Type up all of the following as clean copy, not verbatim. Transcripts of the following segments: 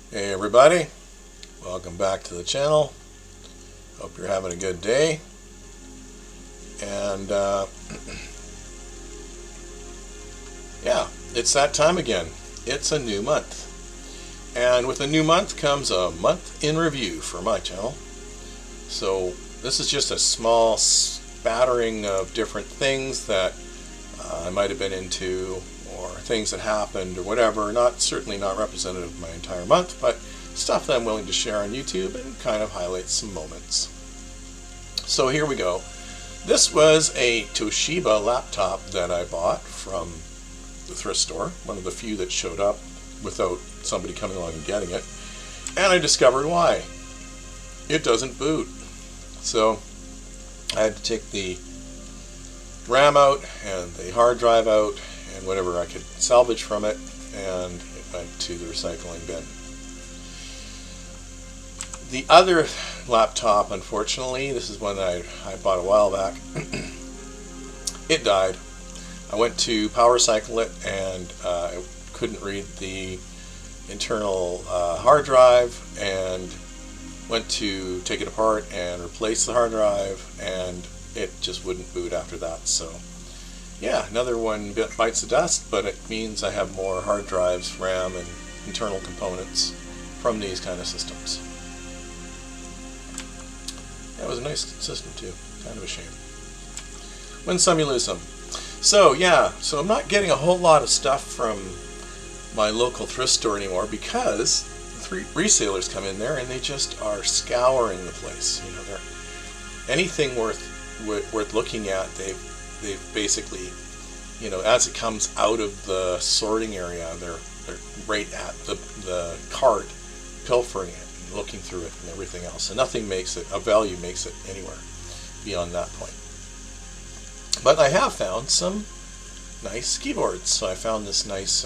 Hey everybody, welcome back to the channel. Hope you're having a good day. And yeah, it's that time again. It's a new month. And with a new month comes a month in review for my channel. So this is just a small spattering of different things that I might have been into, or things that happened or whatever. Certainly not representative of my entire month, but stuff that I'm willing to share on YouTube and kind of highlight some moments. So here we go. This was a Toshiba laptop that I bought from the thrift store, one of the few that showed up without somebody coming along and getting it. And I discovered why. It doesn't boot. So I had to take the RAM out and the hard drive out and whatever I could salvage from it, and it went to the recycling bin. The other laptop, unfortunately, this is one that I bought a while back, it died. I went to power cycle it and I couldn't read the internal hard drive, and went to take it apart and replace the hard drive, and it just wouldn't boot after that. So yeah, another one bites the dust, but it means I have more hard drives, RAM, and internal components from these kind of systems. That was a nice system too. Kind of a shame. Win some, you lose some. So yeah, so I'm not getting a whole lot of stuff from my local thrift store anymore because the resellers come in there and they just are scouring the place. You know, they're anything worth looking at. They've basically, you know, as it comes out of the sorting area, they're right at the cart, pilfering it and looking through it and everything else. And nothing makes it, a value makes it anywhere beyond that point. But I have found some nice keyboards. So I found this nice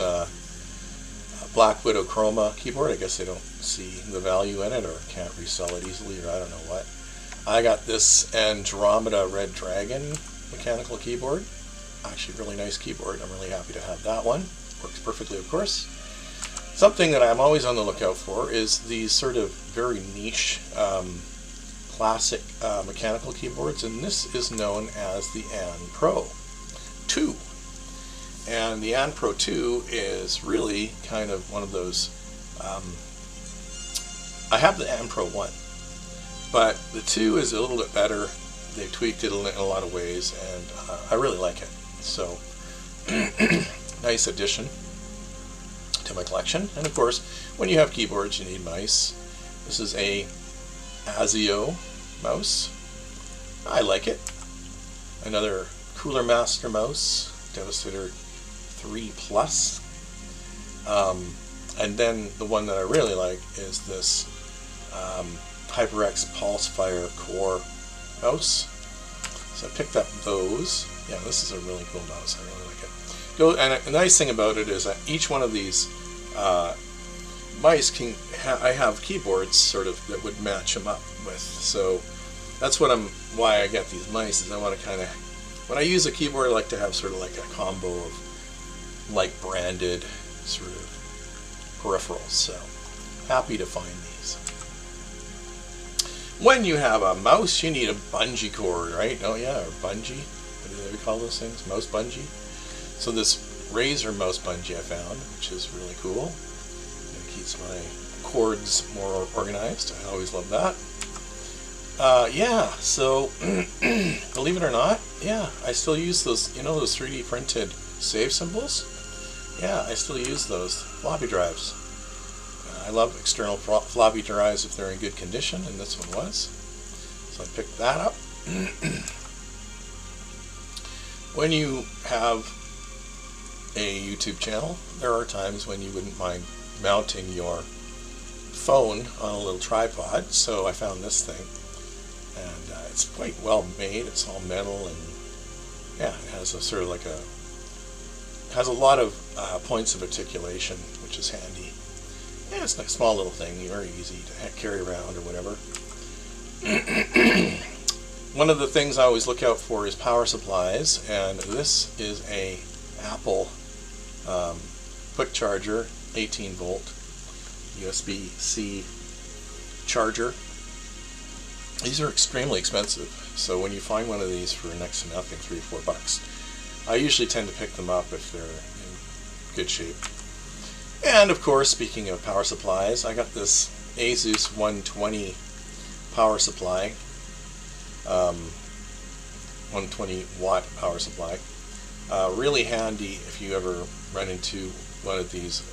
Black Widow Chroma keyboard. I guess they don't see the value in it or can't resell it easily, or I don't know what. I got this Andromeda Red Dragon mechanical keyboard. Actually, really nice keyboard. I'm really happy to have that one. Works perfectly, of course. Something that I'm always on the lookout for is these sort of very niche classic mechanical keyboards, and this is known as the ANPRO 2. And the ANPRO 2 is really kind of one of those. I have the ANPRO 1, but the 2 is a little bit better. They tweaked it in a lot of ways, and I really like it. So, nice addition to my collection. And of course, when you have keyboards, you need mice. This is a ASIO mouse. I like it. Another Cooler Master mouse, Devastator 3 Plus. And then the one that I really like is this HyperX Pulsefire Core mouse. So I picked up those. Yeah, this is a really cool mouse. I really like it. And a nice thing about it is that each one of these mice can I have keyboards sort of that would match them up with. So that's why I get these mice, is I want to kind of, when I use a keyboard, I like to have sort of like a combo of like branded sort of peripherals. So happy to find these. When you have a mouse, you need a bungee cord, right? Oh yeah, or bungee. What do they call those things? Mouse bungee. So this Razer mouse bungee I found, which is really cool. It keeps my cords more organized. I always love that. Yeah, so believe it or not, yeah, I still use those, you know, those 3D printed save symbols? Yeah, I still use those floppy drives. I love external floppy drives if they're in good condition, and this one was. So I picked that up. When you have a YouTube channel, there are times when you wouldn't mind mounting your phone on a little tripod, so I found this thing. And it's quite well made. It's all metal, and yeah, it has a sort of like has a lot of points of articulation, which is handy. Yeah, it's like a small little thing, very easy to carry around or whatever. One of the things I always look out for is power supplies, and this is a Apple quick charger, 18 volt. USB-C charger. These are extremely expensive, so when you find one of these for next to nothing, $3 or $4, I usually tend to pick them up if they're in good shape. And of course, speaking of power supplies, I got this Asus 120 power supply, 120 watt power supply. Really handy if you ever run into one of these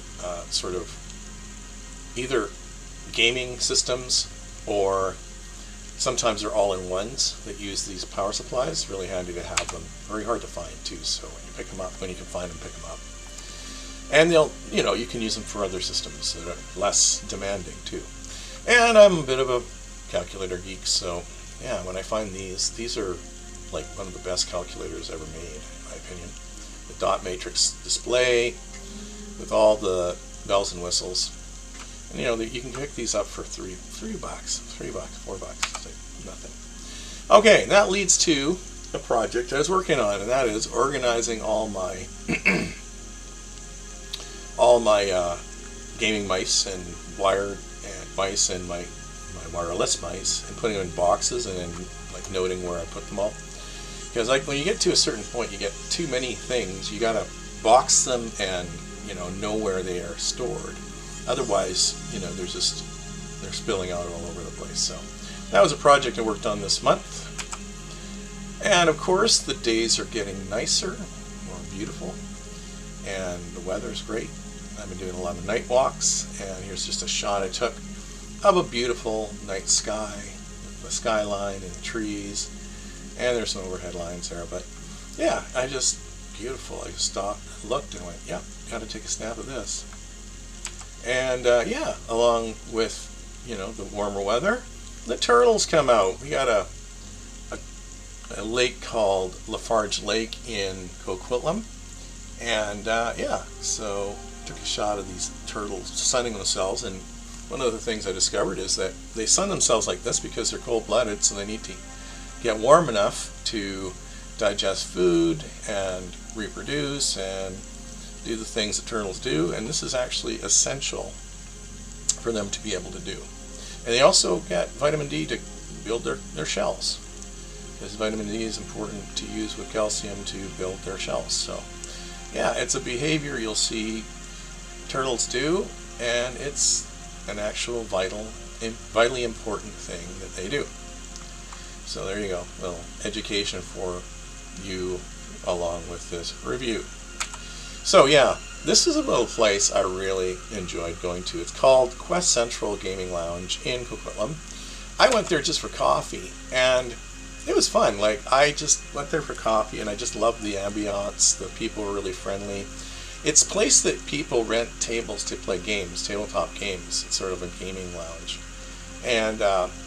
sort of either gaming systems, or sometimes they're all-in-ones that use these power supplies. Really handy to have them. Very hard to find too, so when you pick them up, when you can find them, pick them up. And they'll, you can use them for other systems that are less demanding too. And I'm a bit of a calculator geek, so yeah, when I find these are like one of the best calculators ever made, in my opinion. The dot matrix display with all the bells and whistles. And you can pick these up for $3, $4, it's like nothing. Okay, that leads to a project I was working on, and that is organizing all my gaming mice and wired mice and my wireless mice, and putting them in boxes and then like noting where I put them all. Because like when you get to a certain point, you get too many things. You gotta box them and know where they are stored. Otherwise, they're spilling out all over the place. So that was a project I worked on this month. And of course, the days are getting nicer, more beautiful, and the weather's great. I've been doing a lot of night walks, and here's just a shot I took of a beautiful night sky with the skyline and the trees, and there's some overhead lines there. But yeah, beautiful. I just stopped, looked, and went, "Yep, got to take a snap of this." And yeah, along with the warmer weather, the turtles come out. We got a lake called Lafarge Lake in Coquitlam, and yeah, so took a shot of these turtles sunning themselves. And one of the things I discovered is that they sun themselves like this because they're cold-blooded, so they need to get warm enough to digest food and reproduce and do the things that turtles do, and this is actually essential for them to be able to do. And they also get vitamin D to build their shells, because vitamin D is important to use with calcium to build their shells. So yeah, it's a behavior you'll see turtles do, and it's an actual vitally important thing that they do. So there you go, a little education for you along with this review. So yeah, this is a little place I really enjoyed going to. It's called Quest Central Gaming Lounge in Coquitlam. I went there just for coffee, and it was fun. Like, I just went there for coffee, and I just loved the ambiance. The people were really friendly. It's a place that people rent tables to play games, tabletop games. It's sort of a gaming lounge. And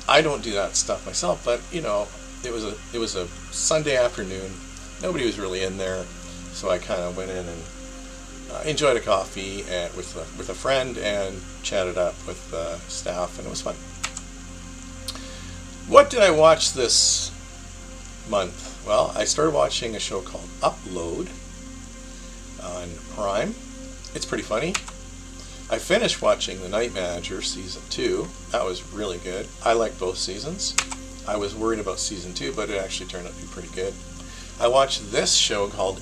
I don't do that stuff myself, but it was a Sunday afternoon. Nobody was really in there, so I kind of went in and enjoyed a coffee with a friend and chatted up with staff, and it was fun. What did I watch this month? Well, I started watching a show called Upload on Prime. It's pretty funny. I finished watching The Night Manager Season 2. That was really good. I like both seasons. I was worried about Season 2, but it actually turned out to be pretty good. I watched this show called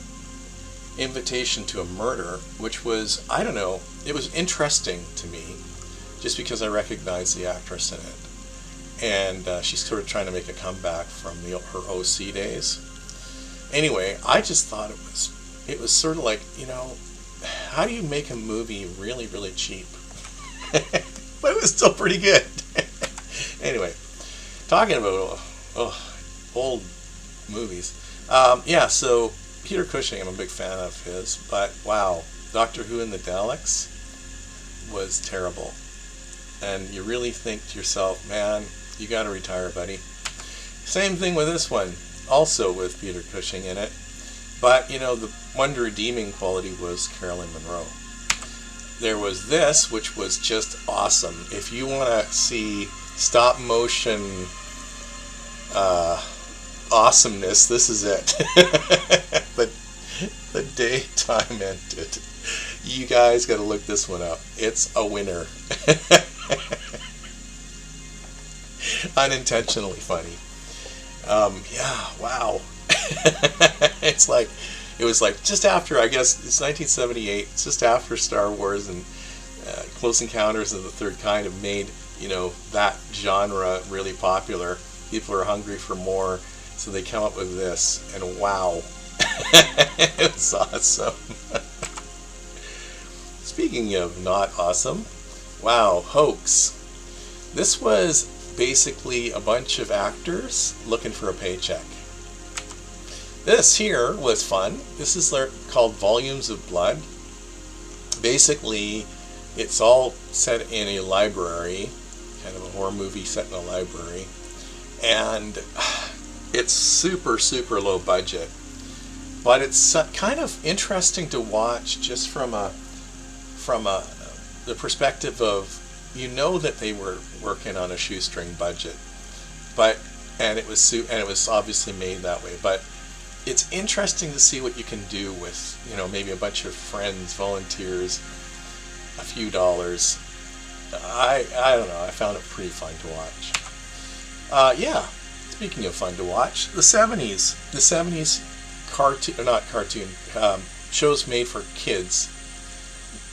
Invitation to a Murder, which was, I don't know, it was interesting to me just because I recognized the actress in it. And she's sort of trying to make a comeback from her OC days. Anyway, I just thought it was sort of like, how do you make a movie really, really cheap? But it was still pretty good. Anyway, talking about old movies. Yeah, so Peter Cushing, I'm a big fan of his, but wow, Doctor Who and the Daleks was terrible. And you really think to yourself, man, you got to retire, buddy. Same thing with this one, also with Peter Cushing in it. But, the one redeeming quality was Carolyn Monroe. There was this, which was just awesome. If you want to see stop motion awesomeness, this is it. The daytime ended. You guys got to look this one up. It's a winner. Unintentionally funny. Yeah, wow. It was like just after, I guess it's 1978, it's just after Star Wars and Close Encounters of the Third Kind have made, that genre really popular. People are hungry for more, so they come up with this, and wow. It was awesome. Speaking of not awesome, wow, Hoax. This was basically a bunch of actors looking for a paycheck. This here was fun. This is called Volumes of Blood. Basically, it's all set in a library, kind of a horror movie set in a library, and it's super, super low budget. But it's kind of interesting to watch just from the perspective of, that they were working on a shoestring budget, and it was obviously made that way. But it's interesting to see what you can do with, maybe a bunch of friends, volunteers, a few dollars. I don't know. I found it pretty fun to watch. Yeah. Speaking of fun to watch, the 70s cartoon shows made for kids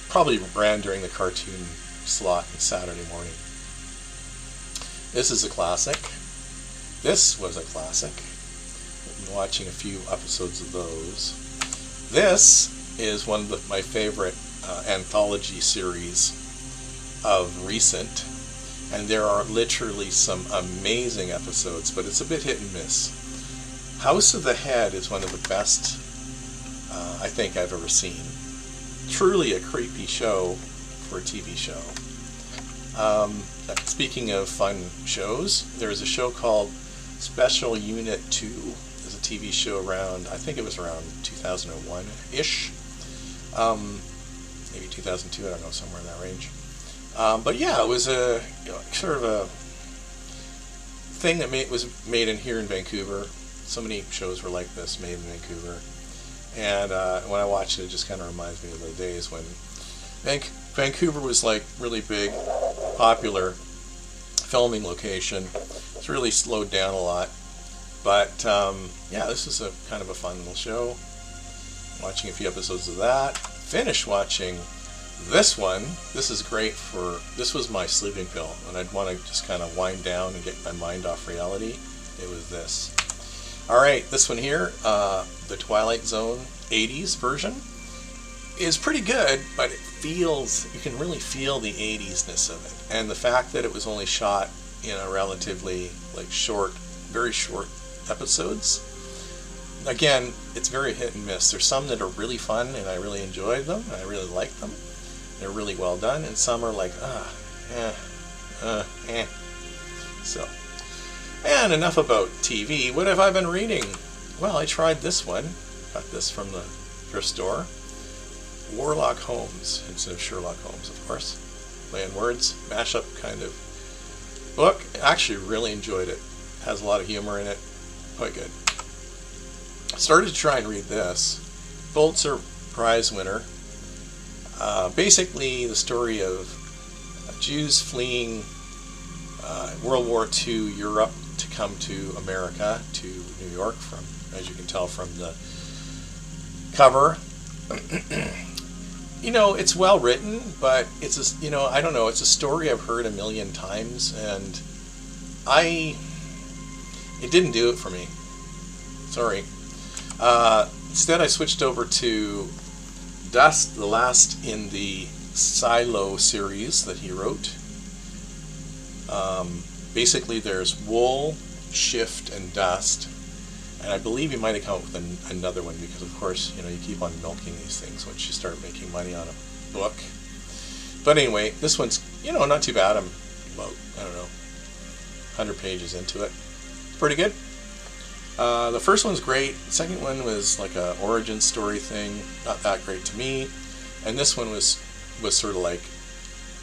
probably ran during the cartoon slot on Saturday morning. This is a classic. This was a classic. I've been watching a few episodes of those. This is one of my favorite anthology series of recent, and there are literally some amazing episodes, but it's a bit hit and miss. House of the Head is one of the best I think I've ever seen. Truly a creepy show for a TV show. Speaking of fun shows, there's a show called Special Unit 2. There's a TV show around, I think it was around 2001-ish. Maybe 2002, I don't know, somewhere in that range. But yeah, it was a sort of a thing that was made here in Vancouver. So many shows were like this, made in Vancouver. And when I watched it, it just kind of reminds me of the days when Vancouver was like really big, popular filming location. It's really slowed down a lot. But yeah, this is a kind of a fun little show. Watching a few episodes of that. Finished watching this one. This is great this was my sleeping pill. When I'd want to just kind of wind down and get my mind off reality, it was this. Alright, this one here, the Twilight Zone 80s version, is pretty good, but you can really feel the 80s-ness of it. And the fact that it was only shot in a relatively very short episodes. Again, it's very hit and miss. There's some that are really fun and I really enjoyed them, and I really like them. They're really well done, and some are like, So. And enough about TV. What have I been reading? Well, I tried this one. Got this from the thrift store. Warlock Holmes, instead of Sherlock Holmes, of course. Play on words, mashup kind of book. Actually really enjoyed it. Has a lot of humor in it. Quite good. Started to try and read this. Pulitzer Prize winner. Basically the story of Jews fleeing World War II Europe to come to America, to New York, from, as you can tell from the cover. It's well written, but it's I don't know, it's a story I've heard a million times, and it didn't do it for me. Sorry. Instead, I switched over to Dust, the last in the Silo series that he wrote. Basically, there's Wool, Shift, and Dust, and I believe he might have come up with another one because, of course, you keep on milking these things once you start making money on a book. But anyway, this one's, not too bad. I'm about, 100 pages into it. Pretty good. The first one's great. The second one was like a origin story thing, not that great to me. And this one was sort of like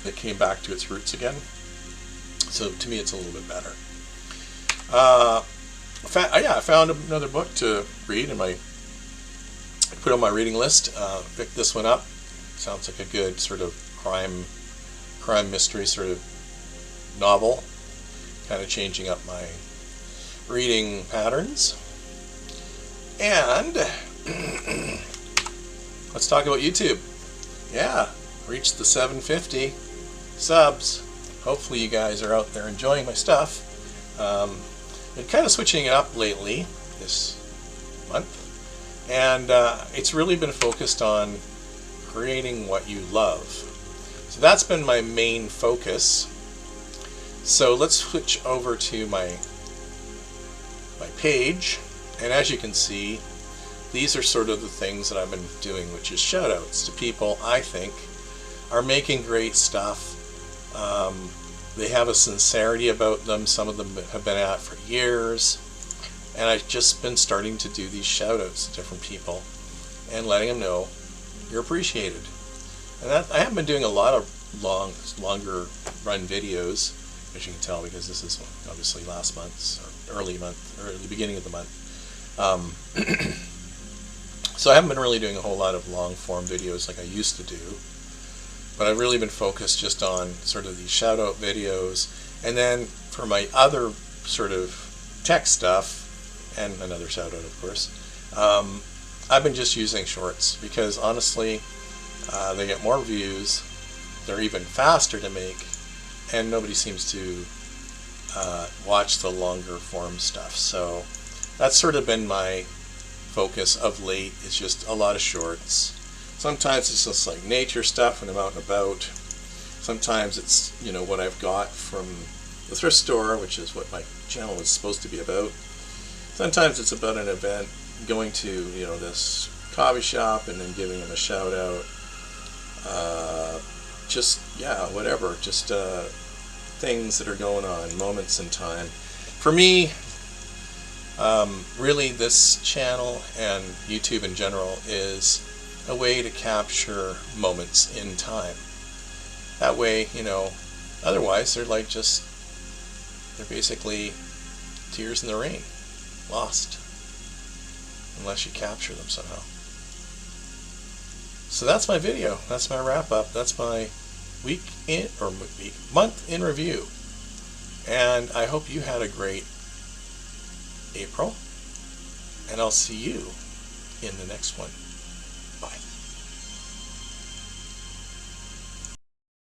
it came back to its roots again. So to me, it's a little bit better. I found another book to read, and I put on my reading list. Picked this one up. Sounds like a good sort of crime crime mystery sort of novel, kind of changing up my reading patterns. And let's talk about YouTube. Yeah, reached the 750 subs. Hopefully you guys are out there enjoying my stuff. Been kind of switching it up lately this month, and it's really been focused on creating what you love. So that's been my main focus. So let's switch over to my page, and as you can see, these are sort of the things that I've been doing, which is shout outs to people I think are making great stuff. They have a sincerity about them. Some of them have been at it for years, and I've just been starting to do these shout outs to different people and letting them know you're appreciated. And that, I haven't been doing a lot of longer run videos, as you can tell, because this is obviously last month's or early the beginning of the month. So I haven't been really doing a whole lot of long form videos like I used to do, but I've really been focused just on sort of these shout out videos. And then for my other sort of tech stuff, and another shout out of course, I've been just using shorts because honestly they get more views, they're even faster to make, and nobody seems to watch the longer form stuff. So that's sort of been my focus of late, is just a lot of shorts. Sometimes it's just like nature stuff when I'm out and about. Sometimes it's, you know, what I've got from the thrift store, which is what my channel is supposed to be about. Sometimes it's about an event, going to, you know, this coffee shop and then giving them a shout out. Just, yeah, whatever, just things that are going on, moments in time. For me, really this channel and YouTube in general is a way to capture moments in time. That way, you know, otherwise they're like they're basically tears in the rain, lost, unless you capture them somehow. So that's my video, that's my wrap up, that's my month in review. And I hope you had a great April, and I'll see you in the next one. Bye.